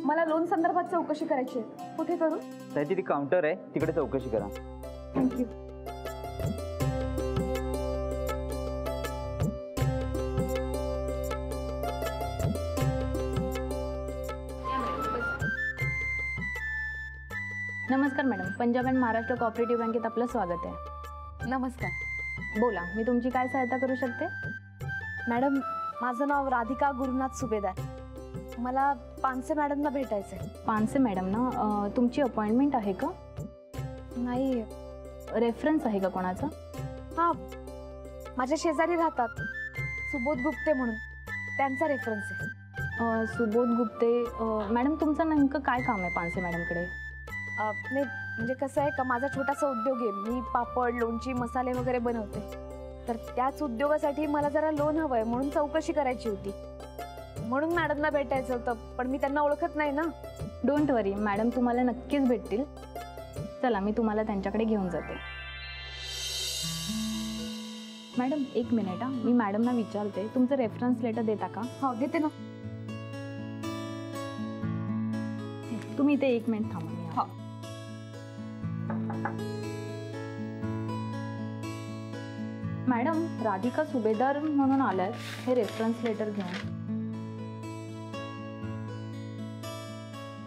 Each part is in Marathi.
मला लोन संदर्भात चौकशी करायची आहे. कुठे करू? त्याची ती काउंटर आहे, तिकडे चौकशी करा. थँक्यू. नमस्कार madam, Punjab and Maharashtra cooperative बँकेत आपलं स्वागत आहे. नमस्कार. बोला, मी तुमची काय सहायता करू शकते? मॅडम, माझं नाव राधिका गुरुनाथ सुभेदार. मला पानसे मॅडमना भेटायचं आहे. पानसे मॅडम ना, तुमची अपॉइंटमेंट आहे का? नाही. रेफरन्स आहे का कोणाचा? हां, माझ्या शेजारी राहतात, सुबोध गुप्ते म्हणून, त्यांचा रेफरन्स आहे. सुबोध गुप्ते. मॅडम, तुमचं नेमकं काय काम आहे पानसे मॅडमकडे? नाही, म्हणजे कसं आहे का, माझा छोटासा उद्योग आहे. मी पापड, लोणची, मसाले वगैरे बनवते. तर त्याच उद्योगासाठी मला जरा लोन हवं आहे, म्हणून चौकशी करायची होती. म्हणून मॅडमला भेटायचं होतं, पण मी त्यांना ओळखत नाही ना. डोंट वरी, मॅडम तुम्हाला नक्कीच भेटतील. चला, मी तुम्हाला त्यांच्याकडे घेऊन जाते. मॅडम, एक मिनिट हां, मी मॅडमना विचारते. तुमचं रेफरन्स लेटर देता का? हो, देते ना. तुम्ही इथे एक मिनिट थांबा. हो. मॅडम, राधिका सुभेदार म्हणून आल्यात, हे रेफरन्स लेटर घेऊन.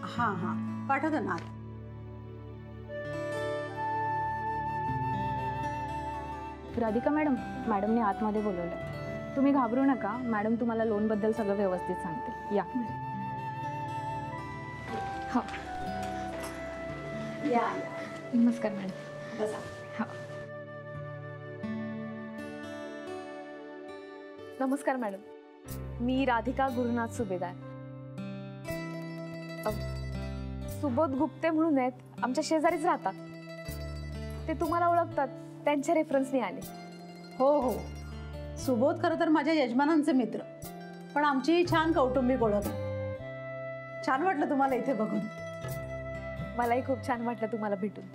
हां हां, पाठवतो ना. राधिका मॅडम, मॅडमने आतमध्ये बोलवलं. तुम्ही घाबरू नका, मॅडम तुम्हाला लोनबद्दल सगळं व्यवस्थित सांगते. या. हो. या. नमस्कार मॅडम. बसा. हो. नमस्कार मॅडम, मी राधिका गुरुनाथ सुभेदार. सुबोध गुप्ते म्हणून आहेत, आमच्या शेजारीच राहतात. ते तुम्हाला ओळखतात, त्यांच्या रेफरन्सने आले. हो हो, सुबोध खरं तर माझ्या यजमानांचे मित्र, पण आमची छान कौटुंबिक ओळख. छान वाटलं तुम्हाला इथे बघून. मलाही खूप छान वाटलं तुम्हाला भेटून.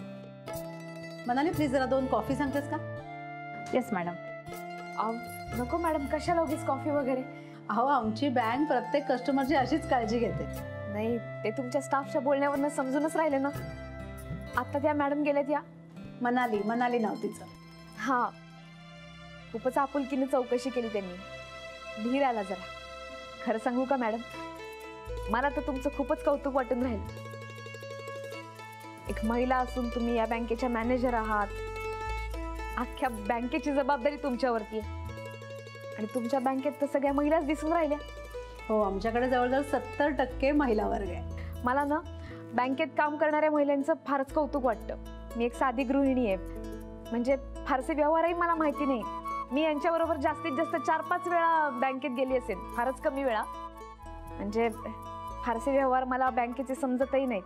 मनाली, प्लीज जरा 2 कॉफी सांगतेस का? Yes madam. नको मॅडम, कशाला उगीच कॉफी वगैरे. अहो, आमची बँक प्रत्येक कस्टमरची अशीच काळजी घेते. नाही, ते तुमच्या स्टाफच्या बोलण्यावरनं समजूनच राहिले ना. आता त्या मॅडम गेल्यात या. मनाली नाव तिचं. हां, खूपच आपुलकीने चौकशी केली त्यांनी. धीर आला जरा. खरं सांगू का मॅडम, मला तर तुमचं खूपच कौतुक वाटून राहील. एक महिला असून तुम्ही या बँकेच्या मॅनेजर आहात. अख्ख्या बँकेची जबाबदारी तुमच्यावरती आहे. आणि तुमच्या बँकेत तर सगळ्या महिलाच दिसून राहिल्या. हो, आमच्याकडे जवळजवळ 70% महिला वर्ग आहे. मला ना बँकेत काम करणाऱ्या महिलांचं फारच कौतुक वाटतं. मी एक साधी गृहिणी आहे, म्हणजे फारसे व्यवहारही मला माहिती नाही. मी यांच्याबरोबर जास्तीत जास्त 4-5 वेळा बँकेत गेली असेल, फारच कमी वेळा. म्हणजे फारसे व्यवहार मला बँकेचे समजतही नाहीत.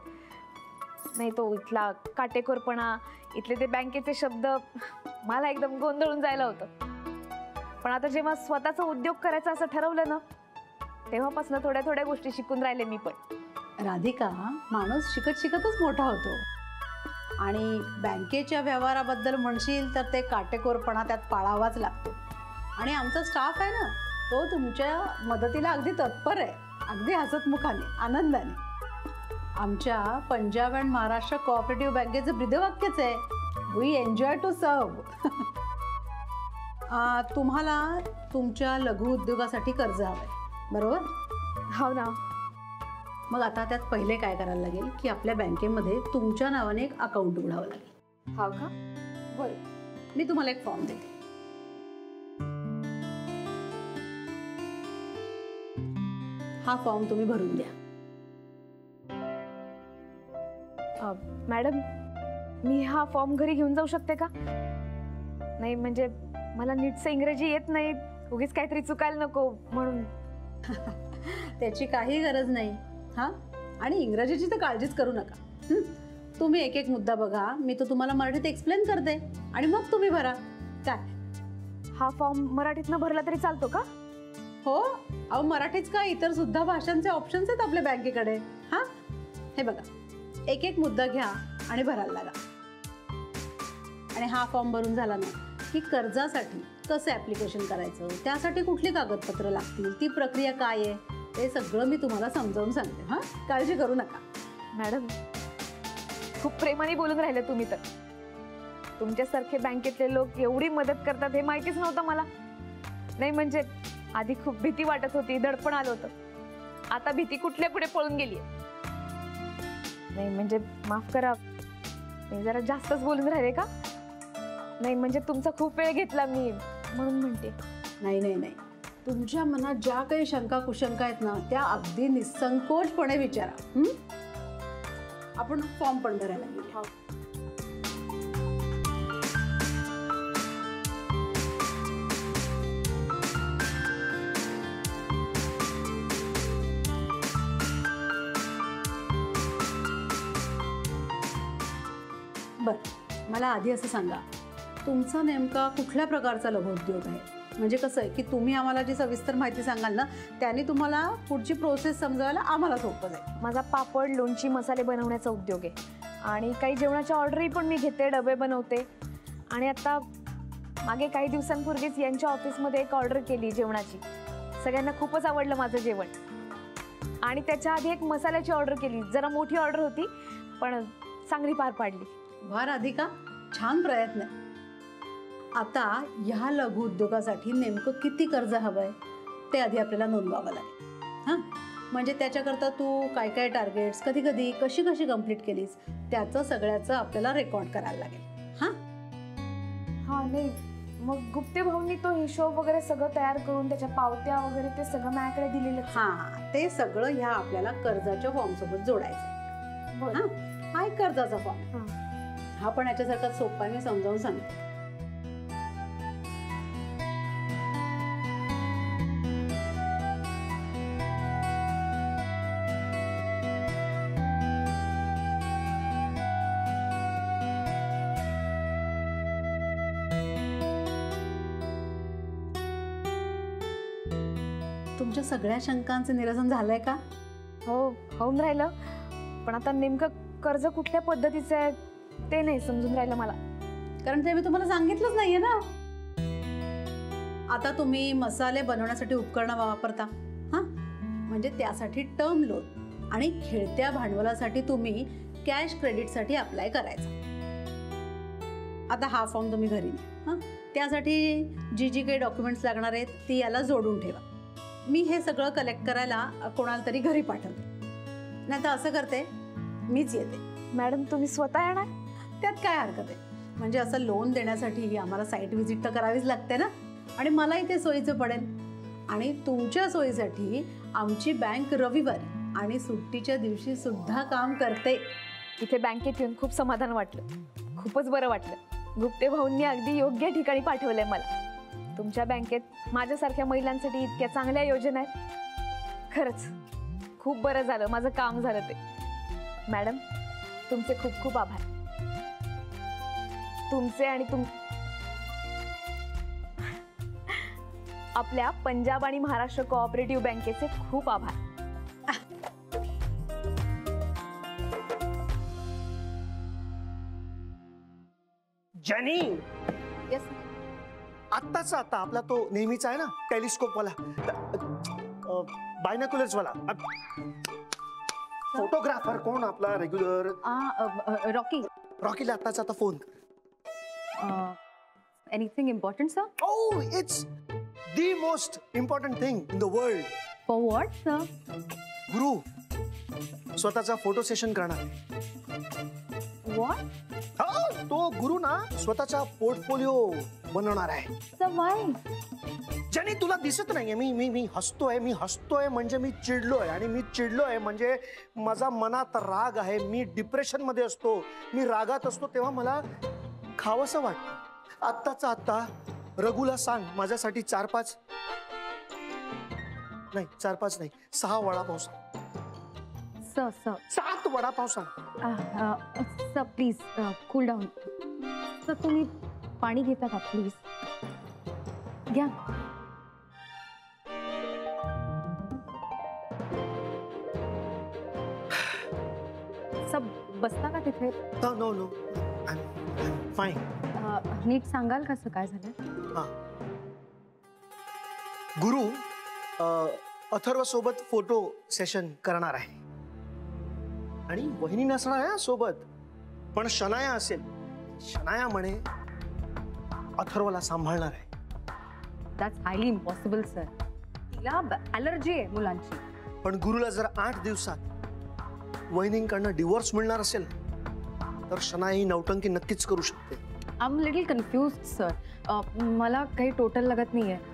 नाही, तो इथला काटेकोरपणा, इथले ते बँकेचे शब्द मला एकदम गोंधळून जायला होतं. पण आता जेव्हा स्वतःचा उद्योग करायचा असं ठरवलं ना, तेव्हापासून थोड्या थोड्या गोष्टी शिकून राहिले मी पण. राधिका, माणूस शिकत शिकतच मोठा होतो. आणि बँकेच्या व्यवहाराबद्दल म्हणशील तर ते काटेकोरपणा त्यात पाळावाच लागतो. आणि आमचा स्टाफ आहे ना, तो तुमच्या मदतीला अगदी तत्पर आहे, अगदी हसतमुखाने, आनंदाने. आमच्या पंजाब अँड महाराष्ट्र कोऑपरेटिव्ह बँकेचं ब्रीदवाक्यच आहे, वी एन्जॉय टू सर्व. तुम्हाला तुमच्या लघु उद्योगासाठी कर्ज हवं आहे, बरोबर? हो ना. मग आता त्यात पहिले काय करायला लागेल की आपल्या बँकेमध्ये तुमच्या नावाने एक अकाउंट उघडावं लागेल. हो का? बरं, मी तुम्हाला एक फॉर्म देते. हा फॉर्म तुम्ही भरून द्या. मॅडम, मी हा फॉर्म घरी घेऊन जाऊ शकते का? नाही, म्हणजे मला नीटचं इंग्रजी येत नाही, उगीच काहीतरी चुकायला नको म्हणून. त्याची काही गरज नाही. हां, आणि इंग्रजीची तर काळजीच करू नका. तुम्ही एक एक मुद्दा बघा, मी तो तुम्हाला मराठीत एक्सप्लेन करते आणि मग तुम्ही भरा. काय हा फॉर्म मराठीतनं भरला तरी चालतो का? हो, अहो मराठीच का, इतर सुद्धा भाषांचे ऑप्शन्स आहेत आपल्या बँकेकडे. हां, हे बघा, एक एक मुद्दा घ्या आणि भरायला लागा. आणि हा फॉर्म भरून झाला ना की कर्जासाठी कसं ॲप्लिकेशन करायचं, त्यासाठी कुठली कागदपत्रं लागतील, ती प्रक्रिया काय आहे ते सगळं मी तुम्हाला समजावून सांगते. हां, काळजी करू नका. मॅडम खूप प्रेमाने बोलून राहिले तुम्ही तर. तुमच्यासारखे बँकेतले लोक एवढी मदत करतात हे माहितीच नव्हतं मला. नाही म्हणजे आधी खूप भीती वाटत होती, दडपण आलं होतं. आता भीती कुठल्या कुठे पळून गेली. नाही म्हणजे माफ करा, मी जरा जास्तच बोलून राहिले का? नाही म्हणजे तुमचा खूप वेळ घेतला मी, म्हणून म्हणते. नाही नाही नाही, तुमच्या मनात ज्या काही शंका कुशंका आहेत ना त्या अगदी निसंकोचपणे विचारा. आपण फॉर्म पण भरायला घेऊया. बरं, मला आधी असं सांगा, तुमचा नेमका कुठल्या प्रकारचा लघुउद्योग आहे? म्हणजे कसं आहे की तुम्ही आम्हाला जी सविस्तर माहिती सांगाल ना त्याने तुम्हाला पुढची प्रोसेस समजायला आम्हाला सोपं जाईल. माझा पापड, लोणची, मसाले बनवण्याचा उद्योग आहे आणि काही जेवणाच्या ऑर्डरही पण मी घेते, डबे बनवते. आणि आता मागे काही दिवसांपूर्वीच यांच्या ऑफिसमध्ये एक ऑर्डर केली जेवणाची. सगळ्यांना खूपच आवडलं माझं जेवण. आणि त्याच्या आधी एक मसाल्याची ऑर्डर केली, जरा मोठी ऑर्डर होती पण चांगली पार पाडली. वाह राधिका, छान प्रयत्न आहे. आता ह्या लघु उद्योगासाठी नेमकं किती कर्ज हवंय ते आधी आपल्याला नोंदवावं लागेल. हां, म्हणजे त्याच्याकरता तू काय काय टार्गेट्स, कधी कधी कशी कशी कंप्लीट केलीस त्याचं सगळ्याचं आपल्याला रेकॉर्ड करायला लागेल. हां हां नाही मग गुप्ते भाऊंनी तो हिशोब वगैरे सगळं तयार करून त्याच्या पावत्या वगैरे ते सगळं माझ्याकडे दिलेलं. हां, ते सगळं ह्या आपल्याला कर्जाच्या फॉर्म सोबत जोडायचं. हां, हा एक कर्जाचा फॉर्म. हा पण याच्यासारखा सोपा मी समजावून सांगते. तुमच्या सगळ्या शंकांचं निरसन झालंय का? हो, होऊन राहिलं. पण आता नेमकं कर्ज कुठल्या पद्धतीचं आहे ते नाही समजून राहिलं मला. कारण ते मी तुम्हाला सांगितलंच नाहीये ना. आता तुम्ही मसाले बनवण्यासाठी उपकरणं वापरता. हां, म्हणजे त्यासाठी टर्म लोन आणि खेळत्या भांडवलासाठी तुम्ही कॅश क्रेडिटसाठी अप्लाय करायचा. आता हा फॉर्म तुम्ही घरी न्या. हां, त्यासाठी जी जी काही डॉक्युमेंट्स लागणार आहेत ती याला जोडून ठेवा. मी हे सगळं कलेक्ट करायला कोणाला तरी घरी पाठवते. नाही तर असं करते, मीच येते. मॅडम तुम्ही स्वतः येणार? त्यात काय हरकत आहे? म्हणजे असं लोन देण्यासाठी आम्हाला साईट व्हिजिट तर करावीच लागते ना. आणि मलाही ते सोयीचं पडेल. आणि तुमच्या सोयीसाठी आमची बँक रविवारी आणि सुट्टीच्या दिवशी सुद्धा काम करते. इथे बँकेत येऊन खूप समाधान वाटलं, खूपच बरं वाटलं. गुप्ते भाऊंनी अगदी योग्य ठिकाणी पाठवलंय मला. तुमच्या बँकेत माझ्यासारख्या महिलांसाठी इतक्या चांगल्या योजना आहेत. खरंच खूप बरं झालं, माझं काम झालं ते. मॅडम तुमचे खूप खूप आभार. तुमचे आणि आपल्या पंजाब आणि महाराष्ट्र कोऑपरेटिव्ह बँकेचे खूप आभार. जॅनी, येस आत्ताचा आता आपला तो नेहमीचा आहे ना टेलिस्कोप वाला, बायनॅक्युलर्स वाला फोटोग्राफर कोण आपला रेग्युलर? रॉकी. रॉकीला आत्ताचा आता phone. Anything important sir? Oh, it's the most important thing in the world. For what sir? गुरु स्वतःचा फोटो सेशन करणार. व्हॉट? हा, तो गुरु ना स्वतःचा पोर्टफोलिओ बनवणार आहे. सर व्हाय? ज्याने तुला दिसत नाहीये, मी हसतोय म्हणजे मी चिडलोय. आणि मी चिडलोय म्हणजे माझा मनात राग आहे. मी डिप्रेशन मध्ये असतो, मी रागात असतो तेव्हा मला खावंसं वाटतं. आत्ताचा आत्ता रघुला सांग माझ्यासाठी 4-5 नाही 6 वडापाव सांग. सर 7 वडापाव सांग. Sir please cool down. Sir तुम्ही पाणी घेता का प्लीज? घ्या. सर बसता का तिथे? No fine. नीट सांगाल कसं काय झालं? गुरु अथर्व सोबत फोटो सेशन करणार आहे आणि वहिनी नसणार आहे सोबत, पण शनाया असेल. शनाया म्हणे अथर्वला सांभाळणार आहे. That's highly impossible sir. तिला ॲलर्जी आहे मुलांची. पण गुरुला जर 8 दिवसात वहिनींकडनं डिवोर्स मिळणार असेल तर शनाया ही नौटंकी नक्कीच करू शकते. I am little confuse sir. मला काही टोटल लागत नाही आहे.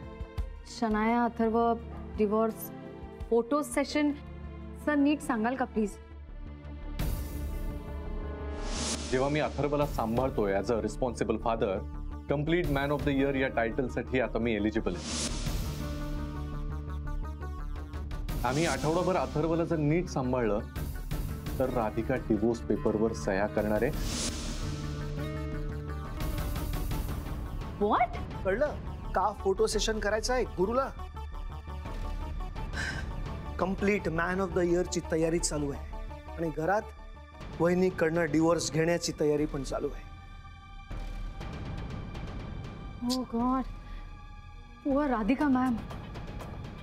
Shanaya, Atharva, divorce, photo session. Sir नीट सांगाल का प्लीज? जेव्हा मी अथर्वला सांभाळतोय as a responsible father, complete man of the year या टायटलसाठी आता मी एलिजिबल आहे. आम्ही आठवडाभर अथर्वला जर नीट सांभाळलं तर राधिका डिवोर्स पेपरवर सह्या करणार आहे. व्हॉट? कळलं का फोटो सेशन करायचं आहे गुरुला? कम्प्लीट मॅन ऑफ द इयरची तयारी चालू आहे आणि घरात वहिनीकडनं डिवोर्स घेण्याची तयारी पण चालू आहे. Oh God. Poor Radhika ma'am.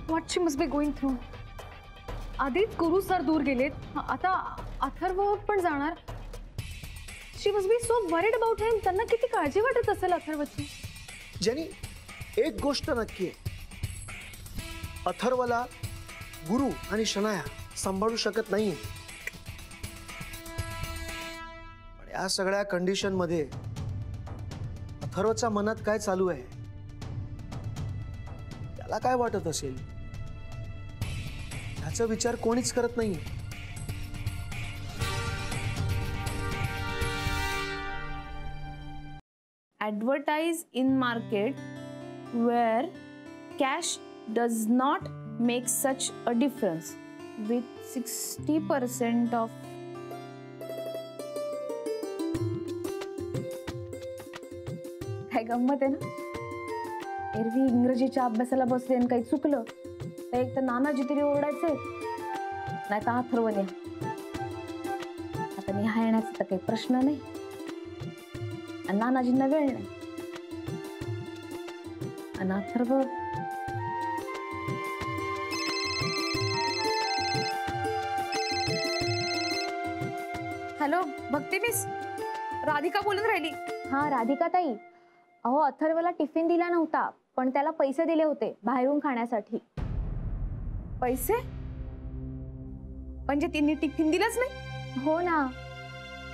What she must be going through. आधीच गुरु सर दूर गेलेत, आता अथर्व पण जाणार. She must be so worried about him. त्यांना किती काळजी वाटत असेल अथर्वची. जेनी, एक गोष्ट नक्की आहे, अथर्वला गुरु आणि शनाया सांभाळू शकत नाही. पण या सगळ्या कंडिशन मध्ये अथर्वच्या मनात काय चालू आहे, त्याला काय वाटत असेल, ह्याचा विचार कोणीच करत नाही. Advertise in market where cash does not make such a difference with 60% of काय गंमत आहे ना. एरवी इंग्रजीच्या अभ्यासाला बसले आणि काही चुकलं तर एक तर नानाजी तरी ओरडायचे, नाही तर अथर्वने. आता मी येण्याचा तर काही प्रश्न नाही आणि नानाजींना वेळ नाही. आणि अथर्व हॅलो भक्ती मिस, राधिका बोलत राहिली. हां राधिका ताई, अहो अथर्वला टिफिन दिला नव्हता, पण त्याला पैसे दिले होते बाहेरून खाण्यासाठी. पैसे म्हणजे तिने टिफिन दिलंच नाही? हो ना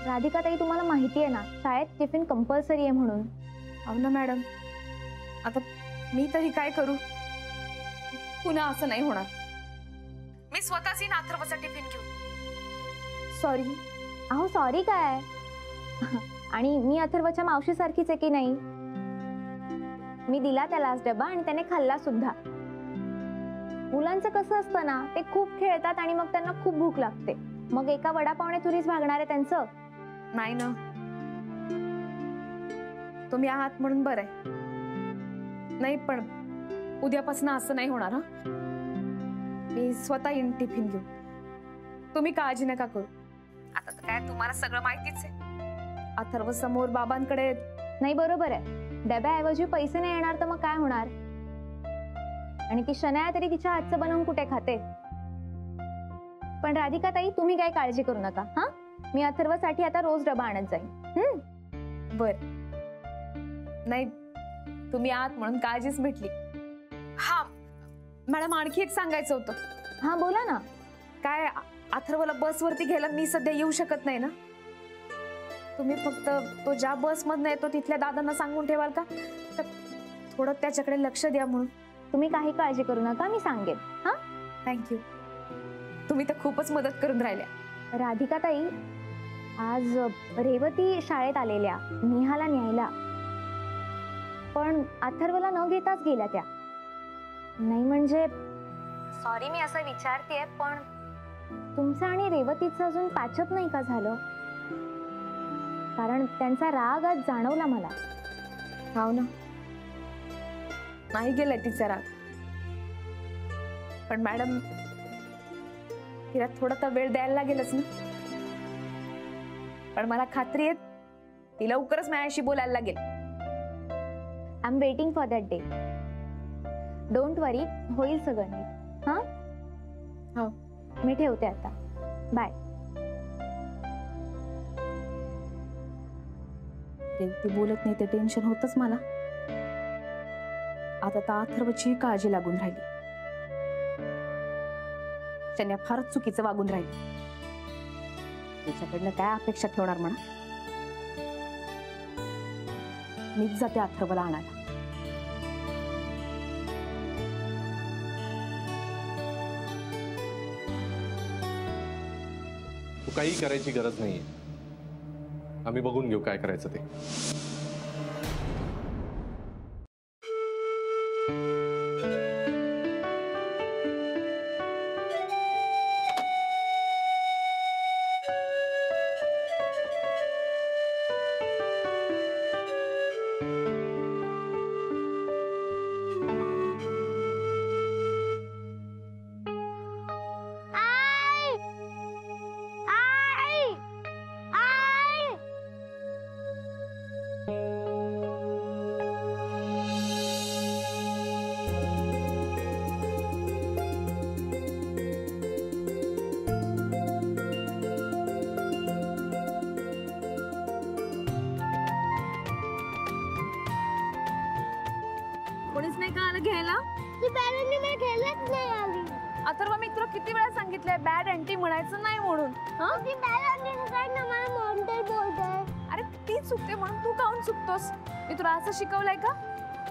राधिका ताई, तुम्हाला माहिती आहे ना शाळेत टिफिन कंपल्सरी आहे म्हणून. हो ना मॅडम, आता मी तरी काय करू. पुन्हा असं नाही होणार. मी स्वतःच येईन अथर्वचा टिफिन घेऊन. सॉरी. अहो सॉरी काय, आणि मी अथर्वच्या मावशीसारखीच आहे की नाही. मी दिला त्याला आज डबा आणि त्याने खाल्ला सुद्धा. मुलांचं कसं असतं ना, ते खूप खेळतात आणि मग त्यांना खूप भूक लागते, मग एका वडापावने थोडीच भागणार आहे त्यांचं. नाही ना, तुम्ही आहात म्हणून बरं आहे. नाही पण उद्यापासून असं नाही होणार. हा, मी स्वतः येईन टिफिन घेऊन. तुम्ही काळजी नका करू. आता तर काय तुम्हाला सगळं माहितीच आहे. अथर्व समोर बाबांकडे. नाही बरोबर आहे, डब्याऐवजी पैसे नाही येणार तर मग काय होणार. आणि ती शनाया तरी तिच्या हातचं बनवून कुठे खाते. पण राधिका ताई, तुम्ही काय काळजी करू नका. हा, मी अथर्वसाठी आता रोज डबा आणत जाईन. बर. नाही तुम्ही आहात म्हणून काळजीच भेटली. हा मॅडम, आणखी एक सांगायचं होतं. हा बोला ना. काय अथर्वला बसवरती घ्यायला मी सध्या येऊ शकत नाही ना. तुम्ही फक्त तो ज्या बस मधनं येतो तिथल्या दादांना सांगून ठेवाल का, तर थोडं त्याच्याकडे लक्ष द्या म्हणून. तुम्ही काही काळजी करू नका, मी सांगेन. हा, थँक्यू. तुम्ही तर खूपच मदत करून राहिल्या. राधिका ताई, आज रेवती शाळेत आलेल्या नेहाला न्यायला, पण अथर्वला न घेताच गेल्या त्या. नाही म्हणजे सॉरी मी असं विचारतेय, पण तुमचं आणि रेवतीचं अजून पॅचअप नाही का झालं? कारण त्यांचा राग आज जाणवला मला. हो ना, नाही गेलाय तिचा राग. पण मॅडम, तिला थोडा तर वेळ द्यायला लागेलच ना. पण मला खात्री आहे ती लवकरच माझ्याशी बोलायला लागेल. I am waiting for that day. Don't worry, होईल सगळं नीट. हा, हो. मी ठेवते आता. बाय. ती बोलत नाही ते टेन्शन होतच मला. आता तर अथर्वची काळजी लागून राहिली. त्याने फारच चुकीचं वागून राहिली. तिच्याकडनं काय अपेक्षा ठेवणार म्हणा. मीच जाते अथर्वला आणायला. तू काही करायची गरज नाहीये. आम्ही बघून घेऊ काय करायचं ते. कोणीच नाही का आलं घ्यायला? अथर्व मी तुला किती वेळा सांगितलंय बॅड अँटी म्हणायचं नाही म्हणून. अरे ती चुकते म्हणून तू काऊन चुकतोस? मी तुला असं शिकवलंय का?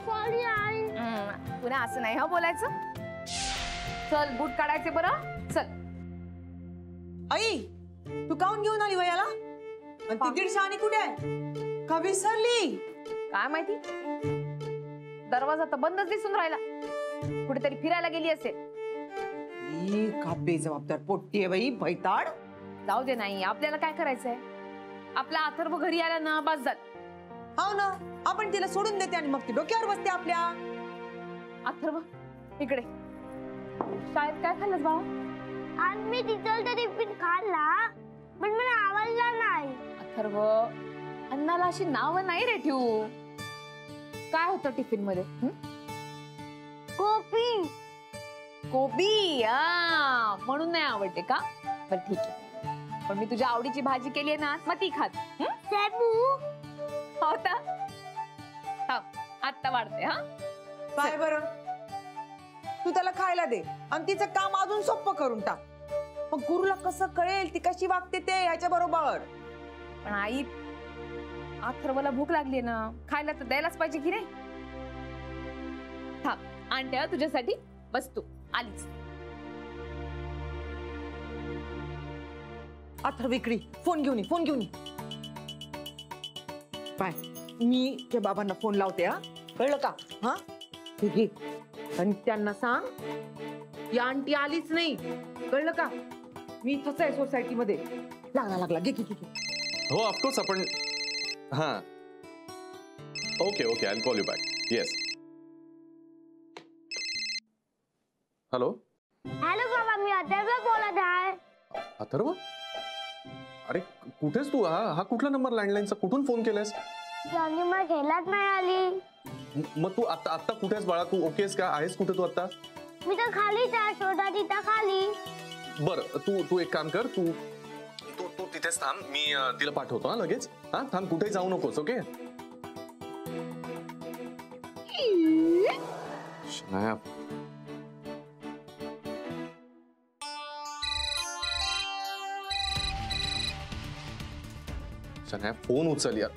Sorry I. तुला असं नाही हा बोलायचं. चल बूट काढायचे बरं. चल. आई तू काऊन घेऊन आली वयाला? आणि ती दीड शाणी कुठे आहे? का विसरली? काय माहिती, दरवाजा तर बंदच दिसून राहिला. कुठेतरी फिरायला गेली असेल. का बेजबाबदार पोट्टी आहे बाई, भैताड. जाऊ दे, नाही आपल्याला काय करायचंय. आपला अथर्व घरी आला ना बस झालं. हो ना, आपण तिला सोडून देते आणि मग ती डोक्यावर बसते आपल्या. अथर्व इकडे. शाळेत काय खाल्लंस बाबा? आज मी टिचरचा टिफिन खाल्ला पण मला आवडला नाही. अथर्व, अन्नाला अशी नावं नाही रे ठेवू. काय होतं टिफिन मध्ये? कॉफी. कोबी. म्हणून नाही आवडते का? बरं ठीक आहे, पण मी तुझ्या आवडीची भाजी केली आहे ना, मग ती खात. शेपू. होता आत्ता वाढते. हा काय बरं, तू त्याला खायला दे आणि तिचं काम अजून सोपं करून टाक. मग गुरुला कसं कळेल ती कशी वागते ते ह्याच्या बरोबर. पण आई, अथर्वला भूक लागली ना, खायला तर द्यायलाच पाहिजे की नाही. थांब आणते तुझ्यासाठी. बस तू आलीच. अथर्व इकडे फोन घेऊन ये, फोन घेऊन ये. बाय, मी त्या बाबांना फोन लावते. हा कळलं का? हा ठीक आहे. आणि त्यांना सांग या आंटी आलीच नाही. कळलं का? मी इथंच आहे सोसायटी मध्ये. लागला घे की. हो ऑफकोर्स आपण. हा okay okay, I will call you back. Yes. Hello hello बाबा, मी अथर्व बोलत आहे. अथर्व, अरे कुठेस तू? हा कुठला नंबर लँडलाईनचा? कुठून फोन केलास? त्यांनी मला घ्यायलाच नाही आली. मग तू आता कुठेस बाळा? तू ओकेस का? आहेस कुठे तू आता? मी तर खालीच आहे, छोटा तिथं खाली. बरं, तू एक काम कर. तू तिथेच थांब. मी तिला पाठवतो. हा लगेच. हा थांब, कुठेही जाऊ नकोस. ओके. शनाया, शनाया फोन उचल यार.